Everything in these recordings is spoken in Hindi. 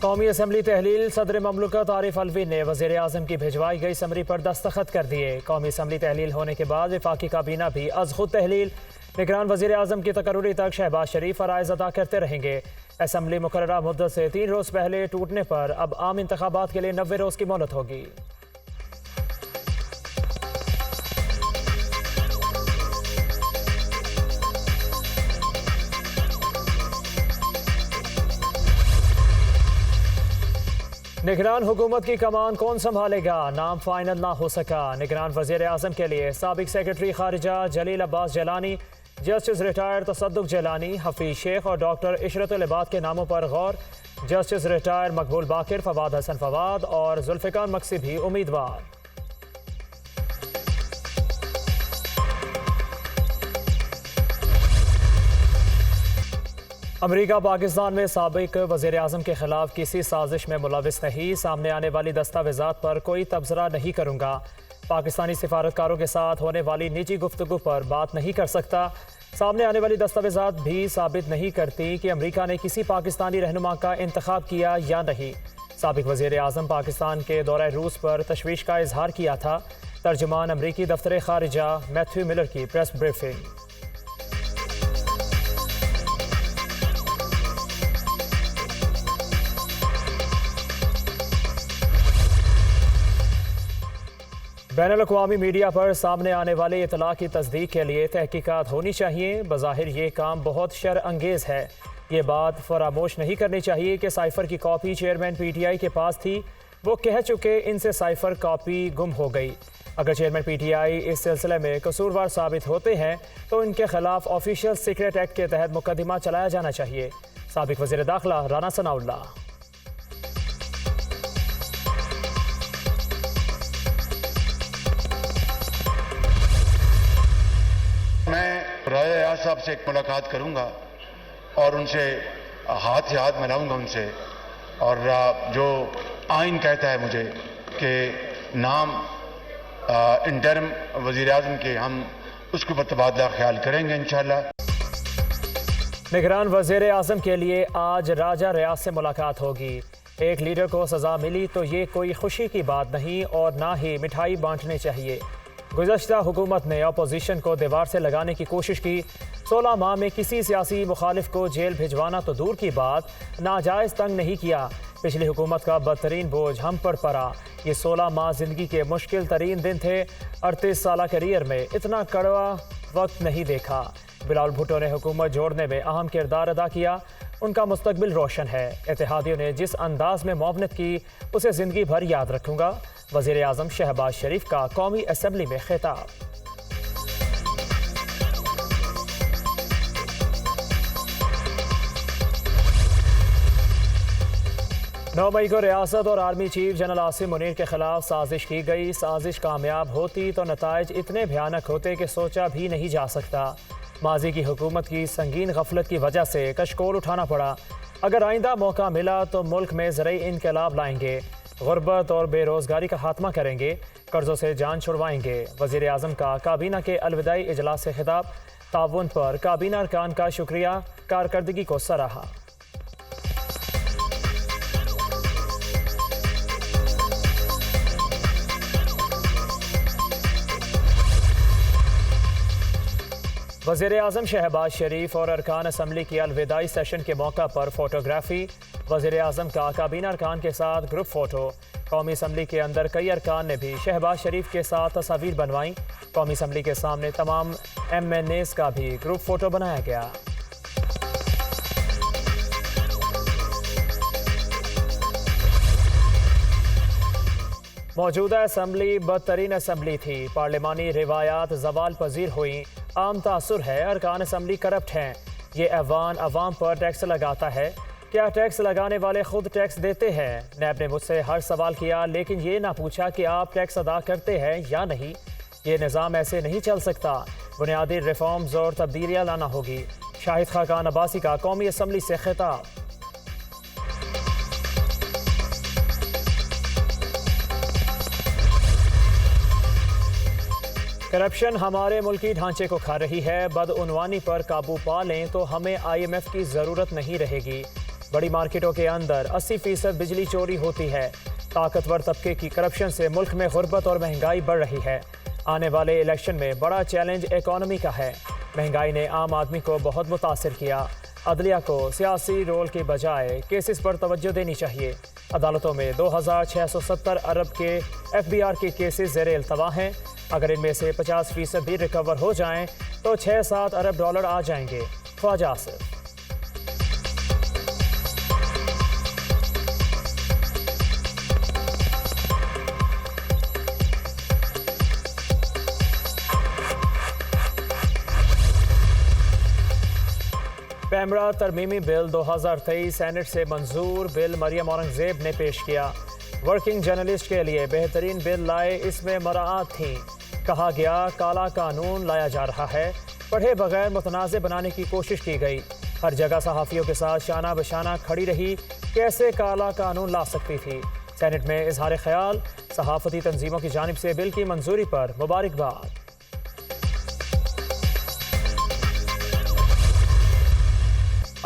कौमी असम्बली तहलील। सदर ममलकत आरिफ अलवी ने वज़ीर आज़म की भिजवाई गई समरी पर दस्तखत कर दिए। कौमी असम्बली तहलील होने के बाद वफाकी काबीना भी अज़ खुद तहलील। निगरान वज़ीर आज़म की तकर्री तक शहबाज शरीफ फ़राइज़ अदा करते रहेंगे। असम्बली मुकर्ररा मुद्दत से 3 रोज़ पहले टूटने पर अब आम इंतखाबात के लिए 90 रोज़ की मोहलत होगी। निगरान हुकूमत की कमान कौन संभालेगा, नाम फाइनल ना हो सका। निगरान वज़ीर आज़म के लिए साबिक सेक्रेटरी खारिजा जलील अब्बास जलानी, जस्टिस रिटायर्ड तसद्दुक जलानी, हफीज शेख और डॉक्टर इशरतुल इबाद के नामों पर गौर। जस्टिस रिटायर्ड मकबूल बाकिर, फवाद हसन फवाद और जुल्फ़िकार मक्सी भी उम्मीदवार। अमरीका पाकिस्तान में साबिक वज़ीर आज़म के खिलाफ किसी साजिश में मुलविस नहीं। सामने आने वाली दस्तावेज़ात पर कोई तबसरा नहीं करूँगा। पाकिस्तानी सिफारतकारों के साथ होने वाली निजी गुफ्तगू पर बात नहीं कर सकता। सामने आने वाली दस्तावेज़ात भी साबित नहीं करती कि अमरीका ने किसी पाकिस्तानी रहनुमा का इंतखाब किया या नहीं। साबिक वज़ीर आज़म पाकिस्तान के दौरे रूस पर तशवीश का इजहार किया था। तर्जुमान अमरीकी दफ्तर खारिजा मैथ्यू मिलर की प्रेस ब्रीफिंग। बैनुल-अक़वामी मीडिया पर सामने आने वाली इतला की तस्दीक के लिए तहकीकात होनी चाहिए। बज़ाहिर ये काम बहुत शर अंगेज़ है। ये बात फरामोश नहीं करनी चाहिए कि साइफ़र की कॉपी चेयरमैन PTI के पास थी। वो कह चुके इनसे साइफ़र कॉपी गुम हो गई। अगर चेयरमैन PTI इस सिलसिले में कसूरवार साबित होते हैं तो इनके खिलाफ ऑफिशियल सीक्रेट एक्ट के तहत मुकदमा चलाया जाना चाहिए। साबिक वज़ीर दाखिला राना सनाउल्लाह। मैं राजा याद साहब से एक मुलाकात करूंगा और उनसे हाथ से हाथ मिलाऊंगा उनसे, और जो आइन कहता है मुझे कि नाम इंटर्म वज़ीर आज़म के, हम उसके ऊपर तबादला ख्याल करेंगे इंशाअल्लाह। निगरान वज़ीर आज़म के लिए आज राजा रियाज से मुलाकात होगी। एक लीडर को सज़ा मिली तो ये कोई खुशी की बात नहीं और ना ही मिठाई बांटनी चाहिए। गुज़श्ता हुकूमत ने अपोजिशन को दीवार से लगाने की कोशिश की। 16 माह में किसी सियासी मुखालिफ को जेल भिजवाना तो दूर की बात, नाजायज़ तंग नहीं किया। पिछली हुकूमत का बदतरीन बोझ हम पर पड़ा। ये 16 माह ज़िंदगी के मुश्किल तरीन दिन थे। 38 साल करियर में इतना कड़वा वक्त नहीं देखा। बिलावल भुट्टो ने हुकूमत जोड़ने में अहम किरदार अदा किया। उनका मुस्तकबिल रोशन है। इत्तेहादियों ने जिस अंदाज में मुआवनत की उसे ज़िंदगी भर याद रखूँगा। वज़ीर आज़म शहबाज शरीफ का कौमी असम्बली में खिताब। 9 मई को रियासत और army chief general Asim Munir के खिलाफ साजिश की गई। साजिश कामयाब होती तो नताइज इतने भयानक होते कि सोचा भी नहीं जा सकता। माजी की हुकूमत की संगीन गफलत की वजह से कशकोल उठाना पड़ा। अगर आइंदा मौका मिला तो मुल्क में ज़रई इनकलाब लाएंगे, गुर्बत और बेरोज़गारी का खात्मा करेंगे, कर्ज़ों से जान छुड़वाएंगे। वज़ीर आज़म का काबीना के अलविदाई इजलास से खिताब। ताउन पर काबीना अरकान का शुक्रिया, कारकर्दगी को सराहा। वज़ीर आज़म शहबाज शरीफ और अरकान असम्बली की अलविदाई सेशन के मौका पर फोटोग्राफी। वज़ीर आज़म का काबीना अरकान के साथ ग्रुप फ़ोटो। कौमी असम्बली के अंदर कई अरकान ने भी शहबाज शरीफ के साथ तस्वीर बनवाई। कौमी असम्बली के सामने तमाम MNAs का भी ग्रुप फ़ोटो बनाया गया। मौजूदा असम्बली बदतरीन असम्बली थी। पार्लिमानी रिवायात जवाल पजीर हुई। आम तासुर है अरकान असम्बली करप्ट हैं। ये ऐवान अवाम पर टैक्स लगाता है। क्या टैक्स लगाने वाले खुद टैक्स देते हैं? नैब ने मुझसे हर सवाल किया लेकिन ये ना पूछा कि आप टैक्स अदा करते हैं या नहीं। ये निज़ाम ऐसे नहीं चल सकता। बुनियादी रिफॉर्म्स और तब्दीलियाँ लाना होगी। शाहिद खाकान अब्बासी का कौमी असम्बली से खिताब। करप्शन हमारे मुल्की ढांचे को खा रही है। बदउनवानी पर काबू पा लें तो हमें IMF की ज़रूरत नहीं रहेगी। बड़ी मार्केटों के अंदर 80% बिजली चोरी होती है। ताकतवर तबके की करप्शन से मुल्क में गुर्बत और महंगाई बढ़ रही है। आने वाले इलेक्शन में बड़ा चैलेंज इकॉनमी का है। महंगाई ने आम आदमी को बहुत मुतासिर किया। अदलिया को सियासी रोल के बजाय केसेस पर तवज्जो देनी चाहिए। अदालतों में 2670 अरब के FBR के केसेस ज़ेरे इल्तवा हैं। अगर इनमें से 50% भी रिकवर हो जाएं तो 6-7 अरब डॉलर आ जाएंगे। ख्वाजा आसिफ। पैमरा तरमीमी बिल 2023 सेनेट से मंजूर। बिल मरियम औरंगजेब ने पेश किया। वर्किंग जर्नलिस्ट के लिए बेहतरीन बिल लाए, इसमें मराआत थी। कहा गया काला कानून लाया जा रहा है। पढ़े बगैर मुतनाज़ बनाने की कोशिश की गई। हर जगह सहाफ़ियों के साथ शाना बशाना खड़ी रही। कैसे काला कानून ला सकती थी। सेनेट में इजहार ख्याल। सहाफ़ती तंजीमों की जानिब से बिल की मंजूरी पर मुबारकबाद।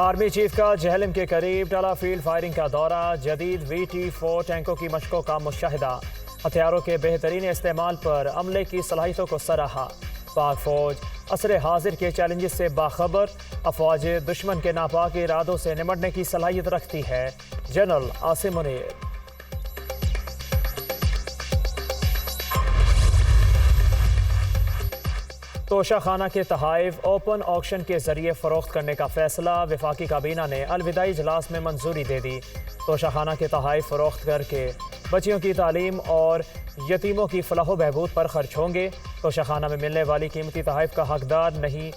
आर्मी चीफ का जहलम के करीब टाला फील्ड फायरिंग का दौरा। जदीद VT-4 टैंकों की मशकों का मुशाहिदा। हथियारों के बेहतरीन इस्तेमाल पर अमले की सलाहियतों को सराहा। पाक फौज असर हाजिर के चैलेंजेस से बाखबर। अफवाज दुश्मन के नापाक इरादों से निमटने की सलाहियत रखती है। जनरल आसिम मुनीर। तोशाखाना के तहाइफ ओपन ऑक्शन के जरिए फरोख्त करने का फैसला। वफाकी काबीना ने अलविदाई इजलास में मंजूरी दे दी। तोशाखाना के तहाइफ फरोख्त करके बच्चियों की तालीम और यतीमों की फलाह बहबूद पर खर्च होंगे। तोशाखाना में मिलने वाली कीमती तहाइफ का हकदार नहीं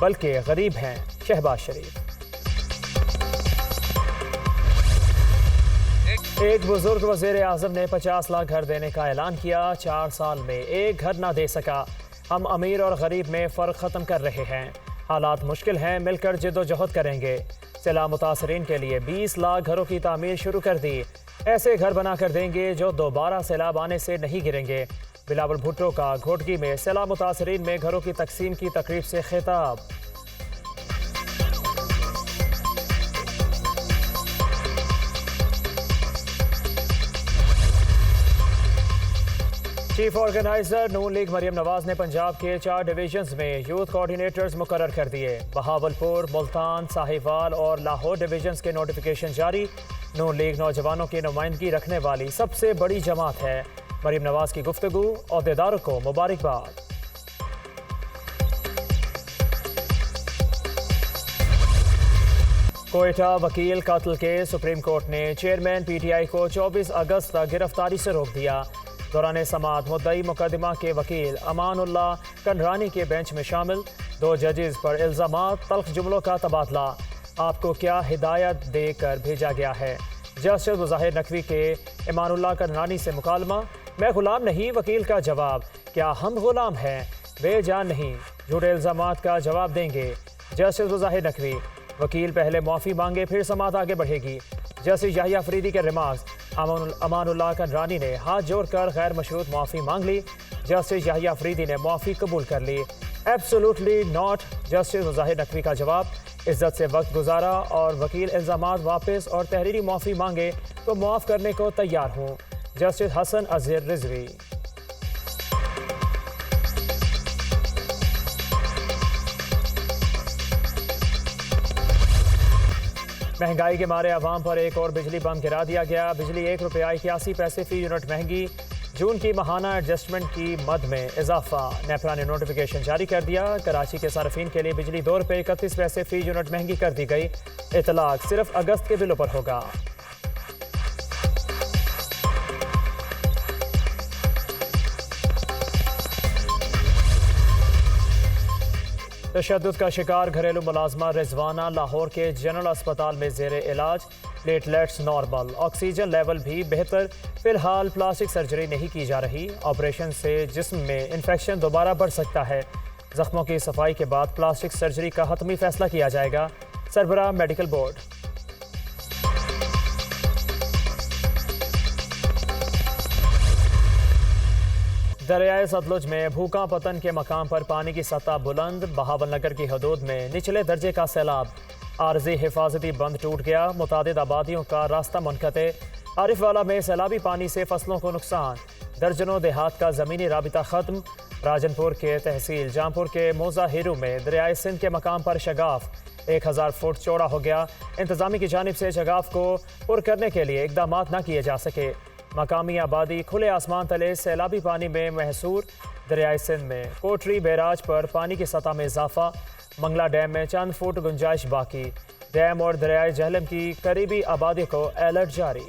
बल्कि गरीब हैं। शहबाज शरीफ। एक बुजुर्ग वज़ीर आज़म ने 50 लाख घर देने का ऐलान किया। 4 साल में एक घर ना दे सका। हम अमीर और गरीब में फ़र्क ख़त्म कर रहे हैं। हालात मुश्किल हैं, मिलकर जद्दोजहद करेंगे। सैलाब मुतासरीन के लिए 20 लाख घरों की तामीर शुरू कर दी। ऐसे घर बना कर देंगे जो दोबारा सैलाब आने से नहीं गिरेंगे। बिलावल भुट्टो का घोटकी में सैलाब मुतासरीन में घरों की तकसीम की तकरीब से खिताब। चीफ ऑर्गेनाइजर नून लीग मरियम नवाज ने पंजाब के 4 डिवीजन्स में यूथ कोऑर्डिनेटर्स मुकर्रर कर दिए। बहावलपुर, मुल्तान, साहिवाल और लाहौर डिवीजन्स के नोटिफिकेशन जारी। नून लीग नौजवानों की नुमाइंदगी रखने वाली सबसे बड़ी जमात है। मरियम नवाज की गुफ्तगू। ओहदेदारों को मुबारकबाद। कोयटा वकील कत्ल के सुप्रीम कोर्ट ने चेयरमैन PTI को 24 अगस्त तक गिरफ्तारी से रोक दिया। दौरान समाअत मुद्दई मुकदमा के वकील अमानुल्लाह कंडरानी के बेंच में शामिल। 2 जजेस पर इल्ज़ामात, तल्ख जुमलों का तबादला। आपको क्या हिदायत देकर भेजा गया है। जस्टिस मुज़ाहिर नकवी के अमानुल्लाह कंडरानी से मुकालमा। मैं गुलाम नहीं, वकील का जवाब। क्या हम गुलाम हैं? बेजान नहीं, झूठे इल्ज़ामात का जवाब देंगे। जस्टिस मुज़ाहिर नकवी। वकील पहले माफ़ी मांगे फिर समाअत आगे बढ़ेगी। जस्टिस याहिया अफरीदी के रिमार्क्स। अमानुल्लाह कंडरानी ने हाथ जोड़कर गैर मशरूत माफ़ी मांग ली। जस्टिस याहिया अफरीदी ने माफ़ी कबूल कर ली। Absolutely not. Justice Muzahir Naqvi का जवाब। इज्जत से वक्त गुजारा और वकील इल्ज़ामात वापस और तहरीरी माफ़ी मांगे तो मुआफ़ करने को तैयार हूँ। जस्टिस हसन अज़हर रिजवी। महंगाई के मारे आवाम पर एक और बिजली बम गिरा दिया गया। बिजली ₹1.81 फी यूनिट महंगी। जून की माहाना एडजस्टमेंट की मद में इजाफा। नेपरा ने नोटिफिकेशन जारी कर दिया। कराची के सार्फिन के लिए बिजली ₹2.31 फी यूनिट महंगी कर दी गई। इतलाक सिर्फ अगस्त के बिलों पर होगा। तशद्दुद का शिकार घरेलू मुलाजमा रिजवाना लाहौर के जनरल अस्पताल में जेर इलाज। प्लेटलेट्स नॉर्मल, ऑक्सीजन लेवल भी बेहतर। फिलहाल प्लास्टिक सर्जरी नहीं की जा रही। ऑपरेशन से जिस्म में इन्फेक्शन दोबारा बढ़ सकता है। जख्मों की सफाई के बाद प्लास्टिक सर्जरी का हतमी फैसला किया जाएगा। सरबराह मेडिकल बोर्ड। दरियाए सतलुज में भूखा पतन के मकाम पर पानी की सतह बुलंद। बहावलनगर की हदूद में निचले दर्जे का सैलाब। आरजी हिफाजती बंद टूट गया, मुतादिद आबादियों का रास्ता मुनक़ते। आरिफवाला में सैलाबी पानी से फसलों को नुकसान, दर्जनों देहात का ज़मीनी राबिता ख़त्म। राजनपुर के तहसील जामपुर के मोजा हीरू में दरियाए सिंध के मकाम पर शगाफ 1000 फुट चौड़ा हो गया। इंतजामी की जानिब से शगाफ को पुर करने के लिए इकदाम न किए जा सके। मकामी आबादी खुले आसमान तले सैलाबी पानी में महसूर। दरियाए सिंध में कोटरी बैराज पर पानी की सतह में इजाफा, मंगला डैम में चंद फुट गुंजाइश बाकी। डैम और दरियाए जहलम की करीबी आबादी को अलर्ट जारी।